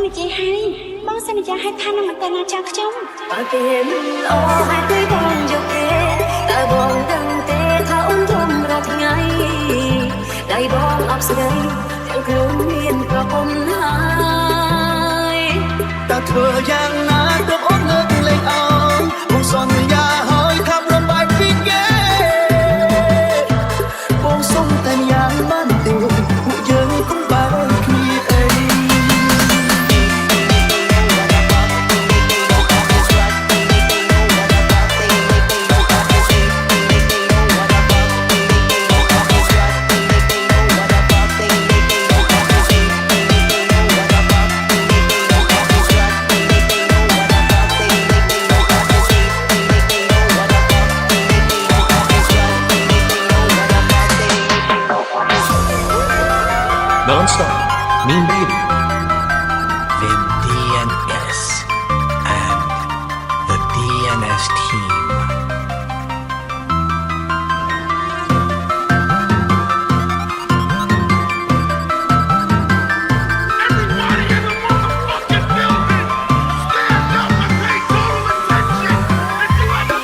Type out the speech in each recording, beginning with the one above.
និយាយឲ្យបងសន្យាឲ្យថានឹងមិនទៅណាចាំខ្ញុំបើគេមិនអោហើយទៅបងយកទេតើបងដឹងទេថាអូនធំរាល់ថ្ងៃដៃបងអបស្រីទាំងខ្លួនមានប្រពន្ធហើយតើធ្វើយ៉ាងណាទើបអូនលើកលែងអោនបងសន្យាហើយថាប្រំបាយពីគេបងសុំតែយ៉ាងបានទេពួកយើងកុំបែកគ្នាអីNon-stop, Mean Baby, the DNS, and the DNS team. Everybody in the motherfucking building, stand up and pay total attention if you ever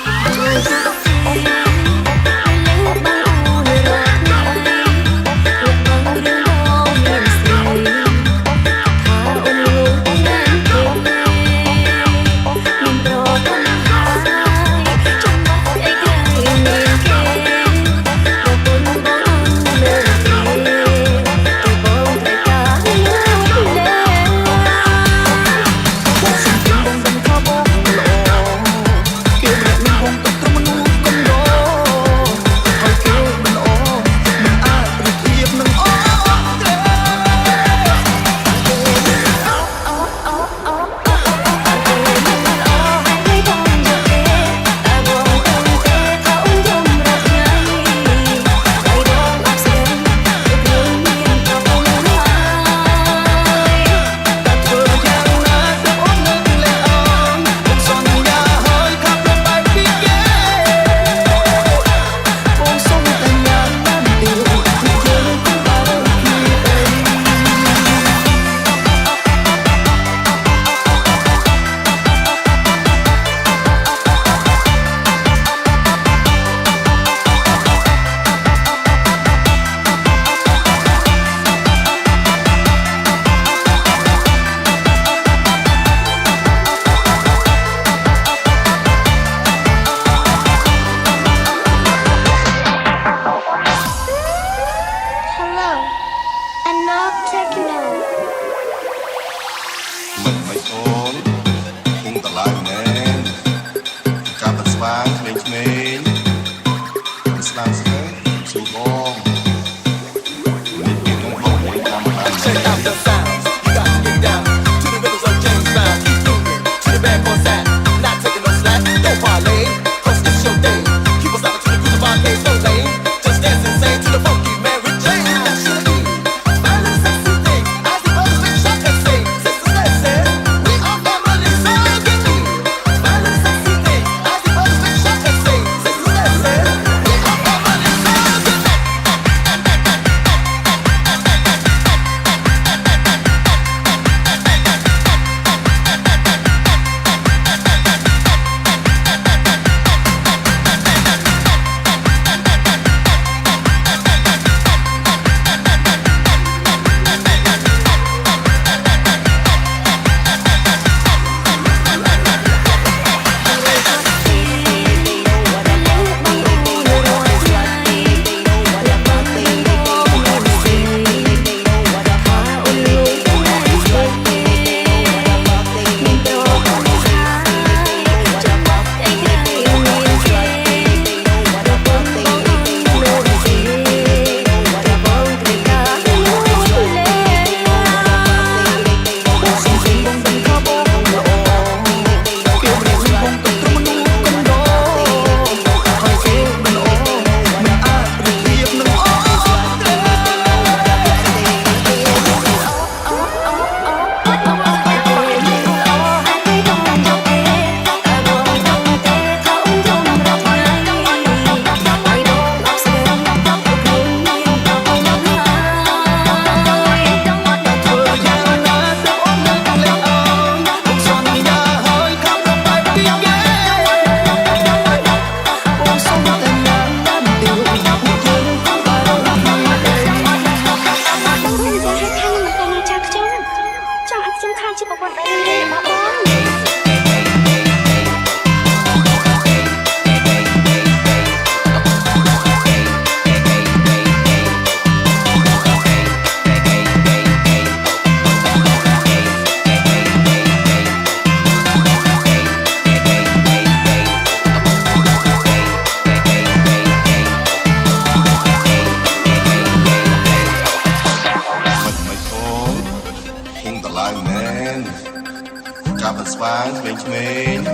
បានក្មេងៗ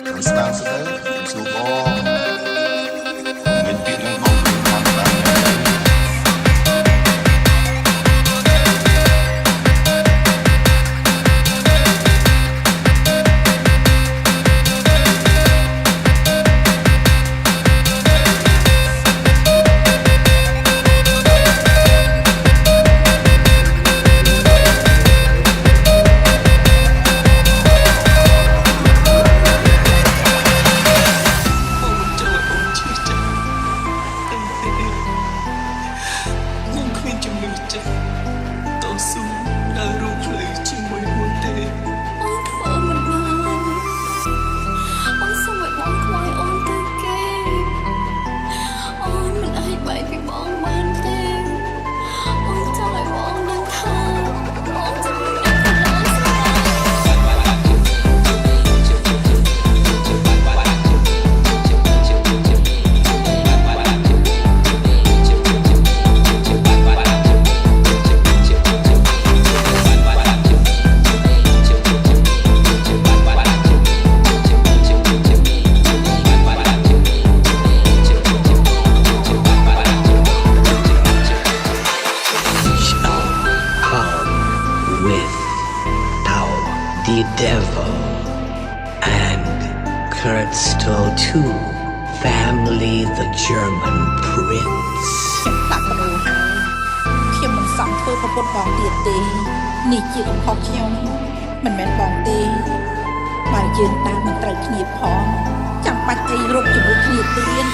មិនស្ដាងស្ទើរសួរបងមិនពីនឹងបងបានបាន The Devil and Kurt Stoll 2 Family the German Prince ខ្ញុំដាក់មនុស្សហើយខ្ញុំមិនសមធ្វើប្រពន្ធបងទៀតទេនេះជាកំហុសខ្ញុំមិនមែនបងទេបើយើងតាមមិនត្រូវគ្នាផងចាំបាច់អីរកជាមួយគ្នាទៀត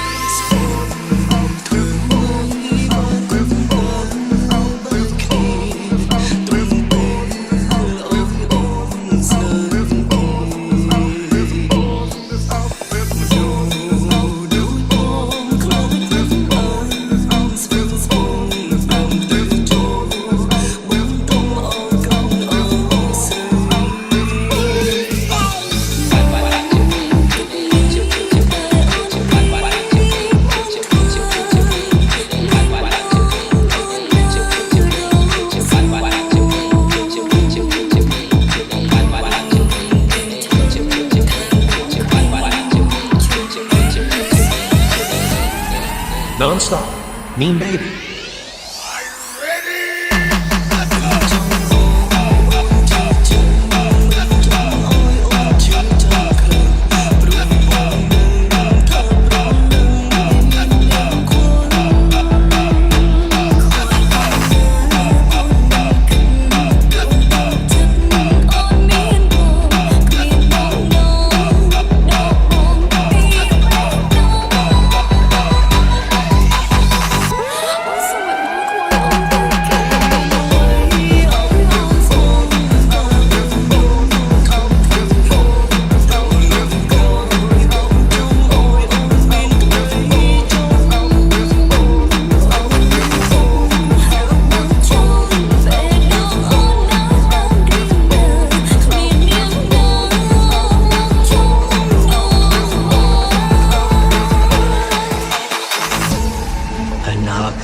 Non-stop, Mean Baby.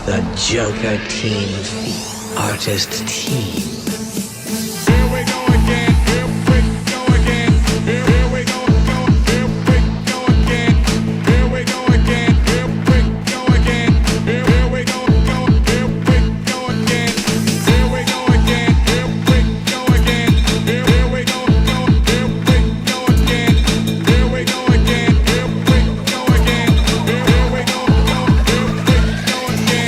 The Joker Team Feat Artist Team. Here we go again, here we go again, here we go, here we go again, here we go again, here we go again, here we go, here we go again, here we go again, here we go again, here we go, here we go again, here we go again, here we go again, here we go, here we go again.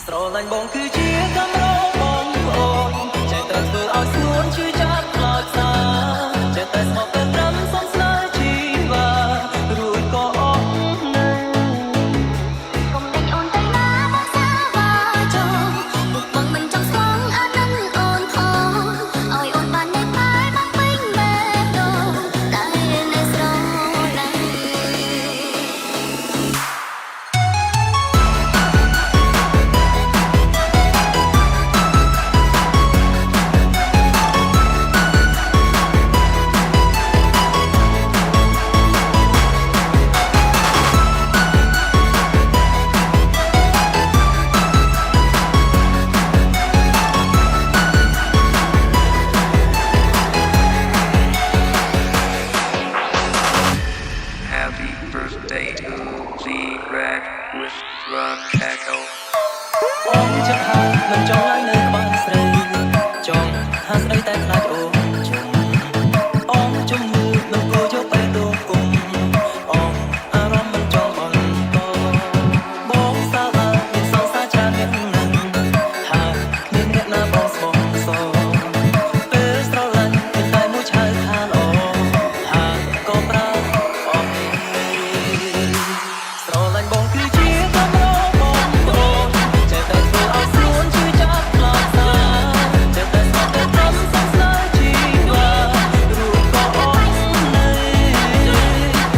ស្រឡាញ់បងគឺជាកម្របងប្អូនចេះតែធ្វើឲ្យស្ងួនជួយចាប់ខ្លោចសាចេះតែស្មោះតែត្រឹមសំស្នេហ៍ជីវ៉ារួចក៏អស់នៅ កុំដេញអូនទៅណាមកសាវ៉ាចូលមកបងមិនចង់ស្មងអានឹងអូនផងឲ្យអូនបាននៅក្បែរមកពេញបេះដូងតែនៅស្រឡាញ់ Happy birthday to Lee Red with Rock Echo. អូនចិត្តហើយមិនចង់ឲ្យនៅក្បែរស្រីចង់ហាស្រីតែខ្លាចអូនជុំអូនជុំមើលមិនគួរយកបែរដងគុំអូនអារម្មណ៍មិនចង់បន្តបងសាឡាមានសងសាច្រើនអ្នកណាស់ហើយគ្មានអ្នកណាបងស្បងសពេលស្រឡាញ់មានតែមួយឆៅថាល្អហើយក៏ប្រើអស់ស្រឡាញ់បងគឺជាកម្របងប្អូនចេះតែធ្វើឲ្យស្រួនជួយចាប់ខ្លោចសាចេះតែស្មោះតែត្រឹមសំស្នេហ៍ជីវ៉ារួចក៏អស់នៅ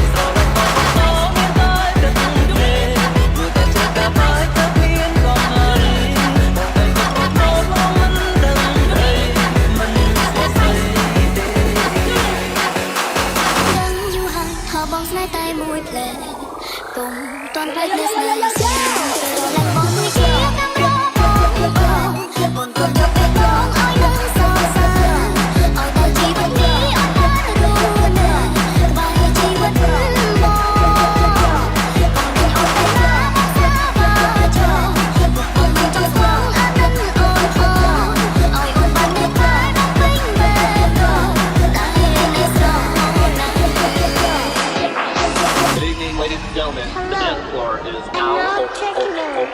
ស្រឡាញ់បងប្អូនមានតែទឹកភ្នែកព្រោះតែចេះតែបាយតែមានកំឡៃបងតែចិត្តអត់នោតមកមិនដឹងអីមិនស្គាល់ស្អីទេ ដឹងយូរហើយថាបងស្នេហ៍តែមួយផ្លែកុំតន់បែកនេះស្នេហ៍ស្រឡាញ់បងមួយជាកម្របងប្អូនបងកុំយកទៅដងឲ្យនឹងសរសើរឲ្យតែជីវិតនេះអត់បានរស់នៅក្បែរជីវិតបងបងអូនអូនទៅណាមកសាវ៉ាចូលបងមិនចង់ស្មងអានឹងអូនផងឲ្យអូនបាននៅក្បែរមកពេញបេះដូងតែនៅស្រឡាញ់ Good evening, ladies and gentlemen. The dance floor is now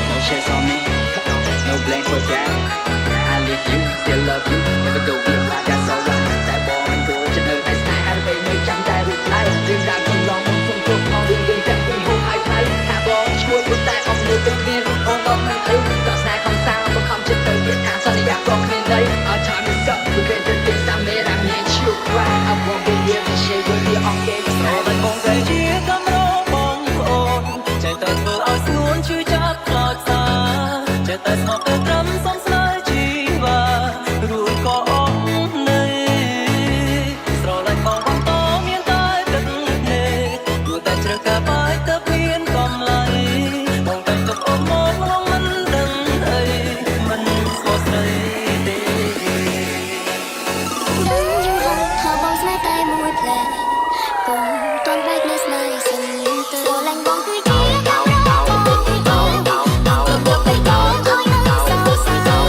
No checks on me, no blank for that. I live you, still love you, never go be like that's alright. តែបងមិនគួរចិត្តនៅតែស្នេហ៍ហើយនៅចាំតែរូបដៃរឿងរ៉ាវកន្លងមកខ្ញុំគ្រប់មករឿងយើងតែពីហូបហើយថៃថាបងឈ្មោះព្រោះតែអស់នៅទឹកគ្នាអូនបងមិនអីដល់ស្នេហ៍ខំសាបង្ខំចិត្តទៅទៀតថាសន្យាក៏គ្មានន័យ Our time is up, we can do this, I made I need you right. I won't be here to share with you all day. ស្រឡាញ់បងគឺជាកម្របងប្អូនចេះតែធ្វើឲ្យស្ងួនជួយចាប់ខ្លោចសាចេះតែស្មោះតែត្រឹមសំស្នេហ៍ជីវ៉ារួចក៏អស់នៅស្រឡាញ់បងបន្តមានតែទឹកភ្នែកព្រោះតែជ្រើសកាបាយទៅមានកំឡៃបងតែទុកអូនមកឡងមិនដឹងអីមិនស្គាល់ស្រីទេ ដឹងយូរហើយថាបងស្នេហ៍តែមួយផ្លែកុំតន់បែកនេះស្នេហ៍សិនទៅស្រឡាញ់បងគឺជាកម្របងប្អូន Hãy subscribe cho kênh Ghiền Mì Gõ để không bỏ lỡ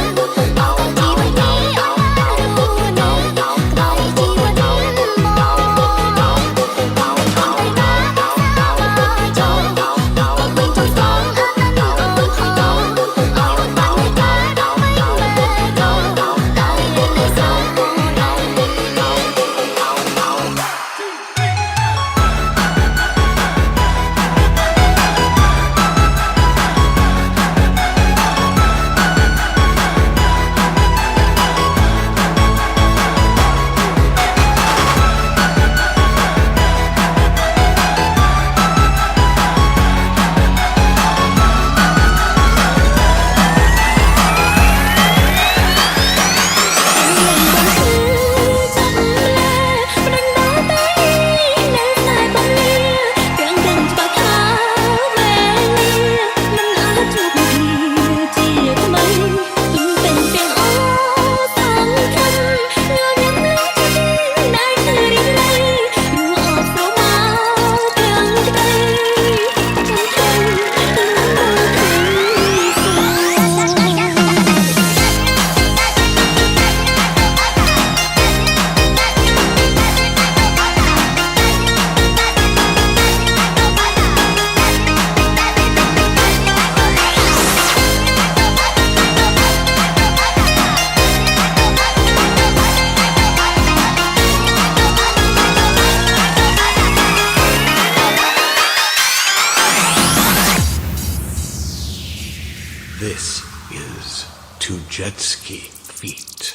jet ski feet.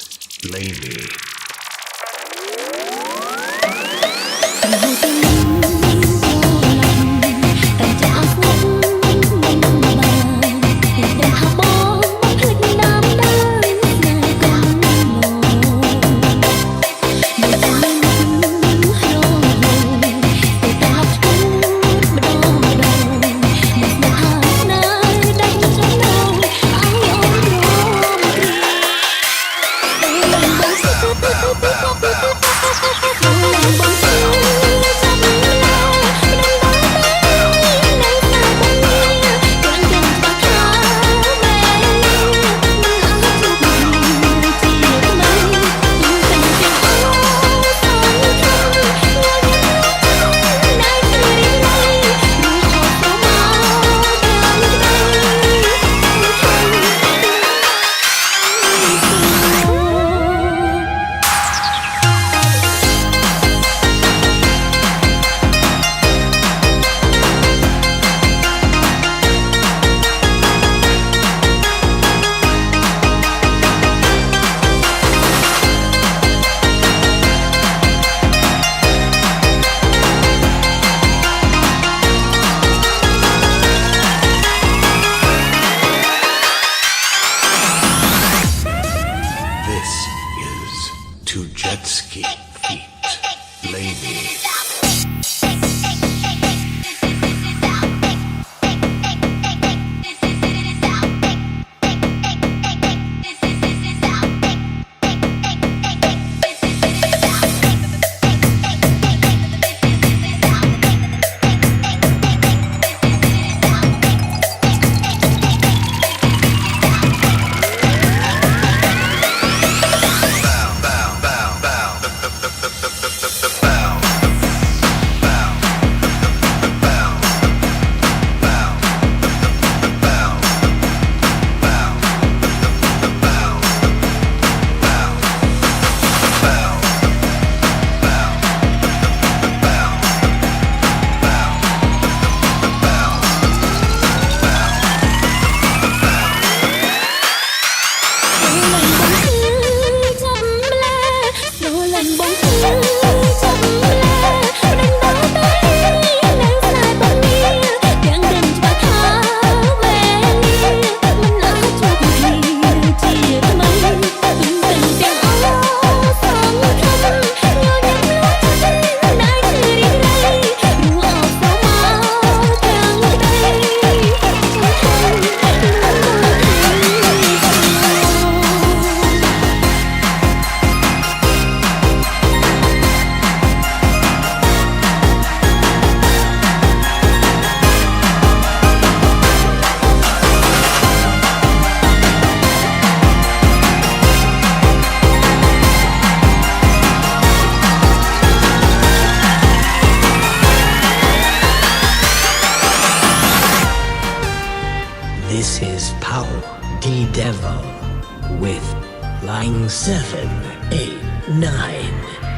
Lay me. 2 jet ski feet. Lady. This is Paul D. Devil with Line 7, 8, 9,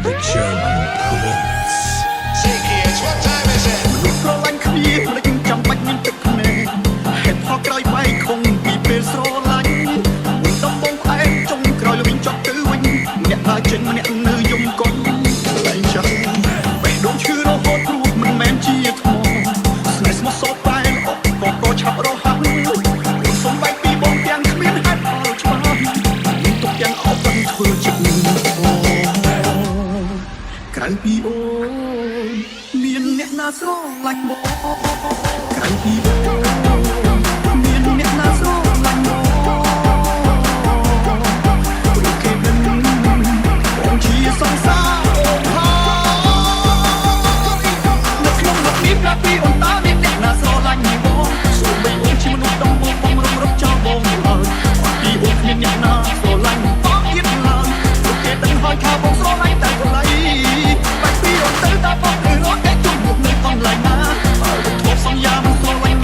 the German Prince. Say kids, what time is it? ប្រឡាញ់គ្នាលើយើងចាំបាច់មានទឹកភ្នែកហេតុផលក្រោយបែកគង់ពីពេលស្រឡាញ់មួយដំបងផ្អែកចុងក្រោយវិញចប់ទៅវិញអ្នកដើរចេញម្នាក់នៅយំកុនឡើងចាស់បេះដូងឈឺរហូតព្រោះមិនមែនជាថ្មស្នេហ៍ស្មោះសរតែអត់ក៏ឆាប់រហ័សសំបែកពីបងទាំងគ្មានហេតុផលច្បាស់មានទុកទាំងអត់ដឹងធ្វើចិត្តក្រៅពីអូនមានអ្នកណាស្រឡាញ់បងក្រៅពីអូនមានអ្នកណាស្រឡាញ់បងព្រោះគេមិនបងជាសង្សារអូនហើយនៅក្នុងលោកនេះប្រាប់ពីអូនតើមានអ្នកណាស្រឡាញ់បងសូមបីអូនជាមនុស្សដំបូងបងរំរំចោលបងហើយពីអូនគ្មានអ្នកណាស្រឡាញ់បងទៀតឡើយព្រោះគេដឹងហើយថាបងស្រឡាញ់តែកន្លែងបាច់ពីអូនទៅតាបងឬរត់តែជុំមុខនៅកន្លែងណាបើធ្លាប់សន្យាមិនស្រឡាញ់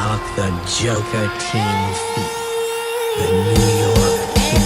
Mark the Joker Team feat. The New York Team.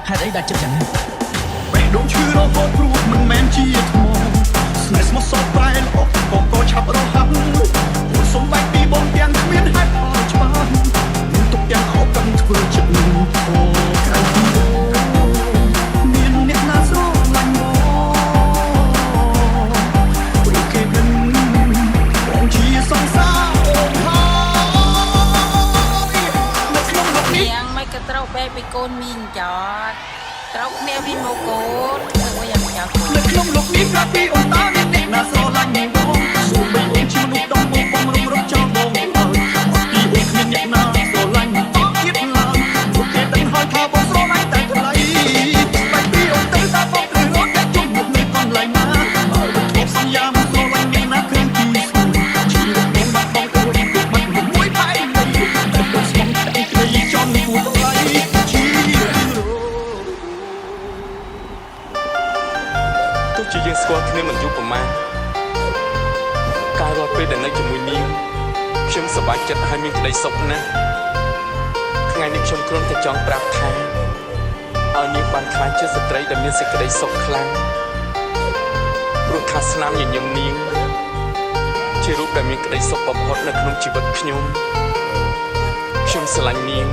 Hãy đấy đặt chấp nhận បេះដូងឈឺរហូតព្រោះមិនមែនជាថ្មស្នេហ៍ស្មោះសរប្រែល្អបងក៏ឆាប់រហ័សព្រោះសំបែកពីបងទាំងគ្មានហេតុផលច្បាស់មានទុកទាំងអោបកាន់ធ្វើចិត្តនឹងធោក្រៅពីមានអ្នកណាស្រឡាញ់បងព្រោះគេមិនបងជាសង្សារអូនហើយនៅក្នុងលោកនេះ យ៉ាងមិនក៏ត្រូវបែបពីកូនមីងចោតត្រូវគ្នាពីមកកូនធ្វើយ៉ាងចោត នៅក្នុងលោកនេះប្រាប់ពីអូនតើអ្នកណាស្រឡាញ់បងសូមបីអូនជាមនុស្សដំបងបងរំរំចោលបងអើយពីអូនគ្មានអ្នកណាស្រឡាញ់តទៀតឡើយពួកគេដឹងហើយថាបងស្រឡាញ់តែថ្លៃបាច់ពីអូនទៅតាបងត្រូវរត់តែជុំមុខនៅកន្លែងណាអើយធ្លាប់សន្យាមិនស្រឡាញ់អ្នកណាគ្រាន់ពីស្គាល់ជីវិតខ្ញុំបាត់បងអូនទុកមិនមួយបែកនៃតែស្មងតែក្ដីចំគួរថ្លៃជីវិត ទោះជាយើងស្គាល់គ្នាមិនយូរប៉ុន្មានកាលរាល់ពេលដែលនៅជាមួយនាងខ្ញុំសប្បាយចិត្តហើយមានក្តីសុខណាស់ថ្ងៃនេះខ្ញុំគ្រាន់តែចង់ប្រាប់ថាឲ្យនាងបានខ្លាចជាស្ត្រីដែលមានសេចក្តីសុខខ្លាំងព្រោះថាស្នាមញញឹមនាងជារូបដែលមានក្តីសុខបំផុតនៅក្នុងជីវិតខ្ញុំស្រឡាញ់នាង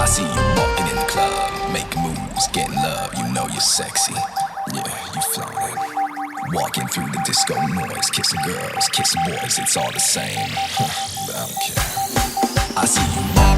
I see you walking in the club, making moves, getting love, you know you're sexy. Yeah, you floating. Walking through the disco noise, kissing girls, kissing boys, it's all the same. But I don't care. I see you walking.